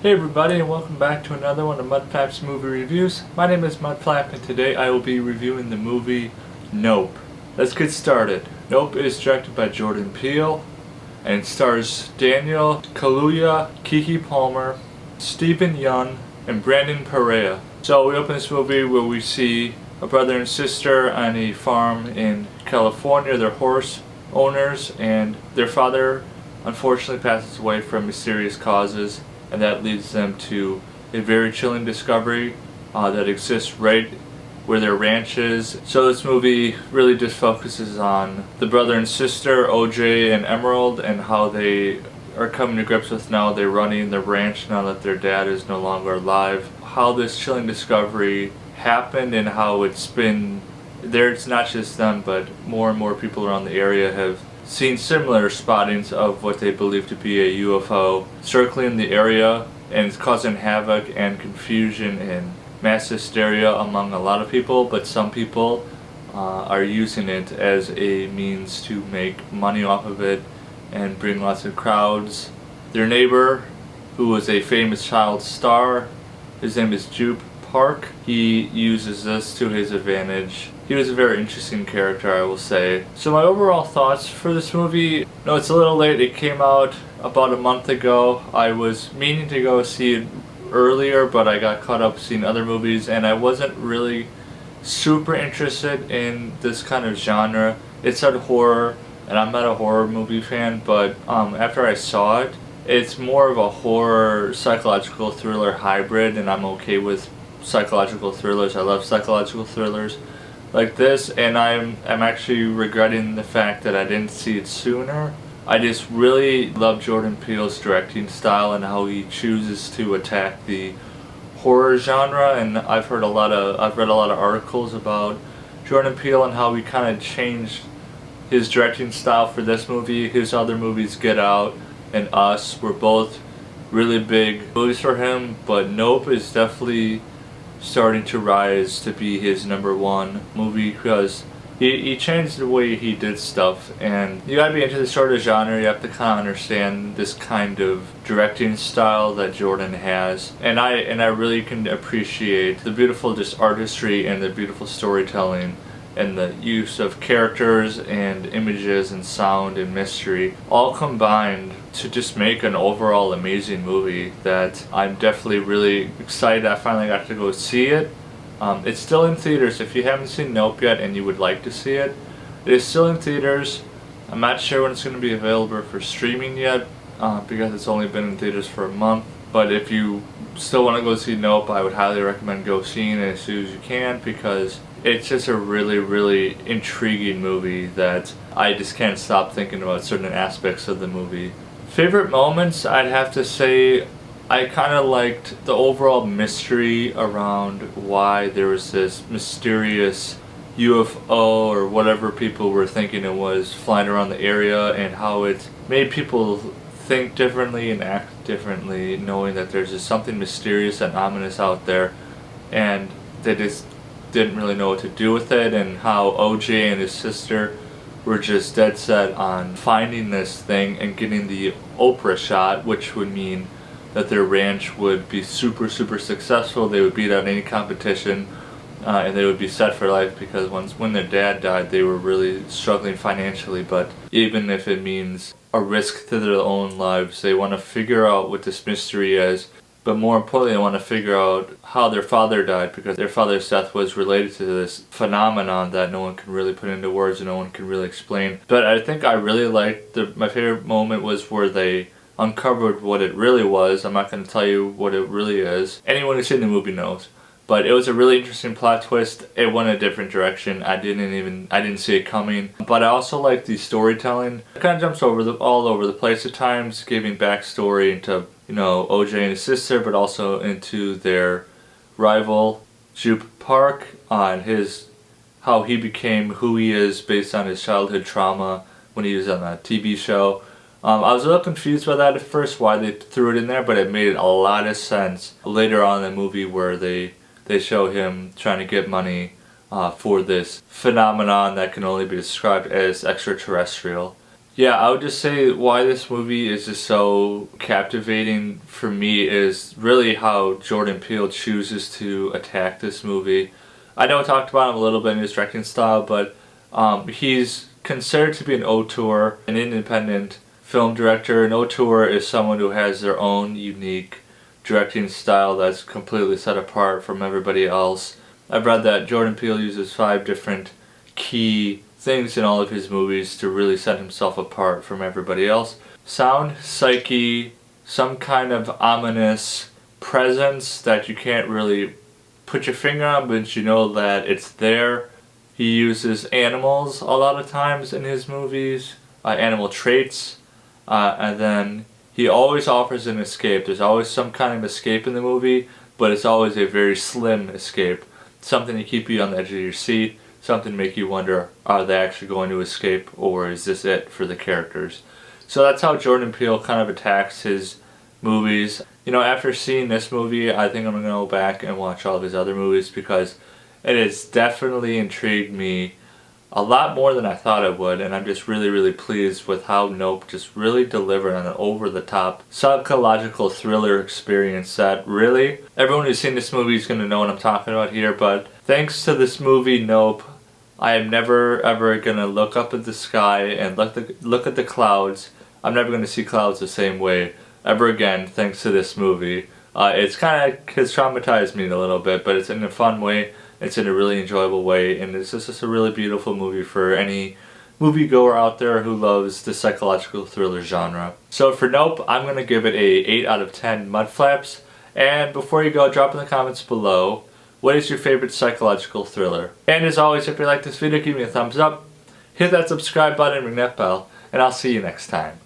Hey everybody, and welcome back to another one of Mudflap's movie reviews. My name is Mudflap, and today I will be reviewing the movie Nope. Let's get started. Nope is directed by Jordan Peele and stars Daniel Kaluuya, Keke Palmer, Stephen Yeun, and Brandon Perea. So we open this movie where we see a brother and sister on a farm in California. They're horse owners, and their father unfortunately passes away from mysterious causes, and that leads them to a very chilling discovery that exists right where their ranch is. So this movie really just focuses on the brother and sister, OJ and Emerald, and how they are coming to grips with now they're running the ranch now that their dad is no longer alive. How this chilling discovery happened and how it's been there. It's not just them, but more and more people around the area have seen similar spottings of what they believe to be a UFO circling the area, and it's causing havoc and confusion and mass hysteria among a lot of people, but some people are using it as a means to make money off of it and bring lots of crowds. Their neighbor, who was a famous child star, his name is Jupe Park, he uses this to his advantage. He was a very interesting character, I will say. So my overall thoughts for this movie, no, it's a little late. It came out about a month ago. I was meaning to go see it earlier, but I got caught up seeing other movies, and I wasn't really super interested in this kind of genre. It said horror, and I'm not a horror movie fan, but after I saw it, it's more of a horror psychological thriller hybrid, and I'm okay with psychological thrillers. I love psychological thrillers like this, and I'm actually regretting the fact that I didn't see it sooner. I just really love Jordan Peele's directing style and how he chooses to attack the horror genre, and I've read a lot of articles about Jordan Peele and how he kind of changed his directing style for this movie. His other movies, Get Out and Us, were both really big movies for him, but Nope is definitely starting to rise to be his #1 movie, because he changed the way he did stuff, and you gotta be into this sort of genre. You have to kind of understand this kind of directing style that Jordan has, and I really can appreciate the beautiful just artistry and the beautiful storytelling and the use of characters and images and sound and mystery all combined to just make an overall amazing movie that I'm definitely really excited I finally got to go see it. It's still in theaters. If you haven't seen Nope yet and you would like to see it, it is still in theaters. I'm not sure when it's going to be available for streaming yet because it's only been in theaters for a month. But if you still want to go see Nope, I would highly recommend go seeing it as soon as you can, because it's just a really, really intriguing movie that I just can't stop thinking about certain aspects of the movie. Favorite moments, I'd have to say I kind of liked the overall mystery around why there was this mysterious UFO or whatever people were thinking it was flying around the area, and how it made people think differently and act differently, knowing that there's just something mysterious and ominous out there, and they just didn't really know what to do with it, and how OJ and his sister were just dead set on finding this thing and getting the Oprah shot, which would mean that their ranch would be super successful. They would beat out any competition, and they would be set for life, because when their dad died they were really struggling financially, but even if it means a risk to their own lives, they want to figure out what this mystery is. But more importantly, they want to figure out how their father died, because their father's death was related to this phenomenon that no one can really put into words and no one can really explain. But I think I really liked my favorite moment was where they uncovered what it really was. I'm not going to tell you what it really is. Anyone who's seen the movie knows. But it was a really interesting plot twist. It went a different direction. I didn't see it coming. But I also like the storytelling. It kind of jumps all over the place at times, giving backstory into, OJ and his sister, but also into their rival, Jupe Park, on how he became who he is based on his childhood trauma when he was on a TV show. I was a little confused by that at first, why they threw it in there, but it made a lot of sense later on in the movie, where they show him trying to get money for this phenomenon that can only be described as extraterrestrial. Yeah, I would just say why this movie is just so captivating for me is really how Jordan Peele chooses to attack this movie. I know I talked about him a little bit in his directing style, but he's considered to be an auteur, an independent film director. An auteur is someone who has their own unique directing style that's completely set apart from everybody else. I've read that Jordan Peele uses 5 different key things in all of his movies to really set himself apart from everybody else. Sound, psyche, some kind of ominous presence that you can't really put your finger on, but you know that it's there. He uses animals a lot of times in his movies, animal traits, and then he always offers an escape. There's always some kind of escape in the movie, but it's always a very slim escape. Something to keep you on the edge of your seat, something to make you wonder, are they actually going to escape, or is this it for the characters? So that's how Jordan Peele kind of attacks his movies. You know, after seeing this movie, I think I'm going to go back and watch all of his other movies because it has definitely intrigued me a lot more than I thought it would, and I'm just really, really pleased with how Nope just really delivered on an over-the-top psychological thriller experience that really, everyone who's seen this movie is going to know what I'm talking about here, but thanks to this movie, Nope, I am never ever going to look up at the sky and look at the clouds. I'm never going to see clouds the same way ever again thanks to this movie. It's kind of has traumatized me a little bit, but it's in a fun way. It's in a really enjoyable way, and it's just a really beautiful movie for any moviegoer out there who loves the psychological thriller genre. So for Nope, I'm going to give it a 8 out of 10 Mudflaps. And before you go, drop in the comments below, what is your favorite psychological thriller? And as always, if you like this video, give me a thumbs up, hit that subscribe button, ring that bell, and I'll see you next time.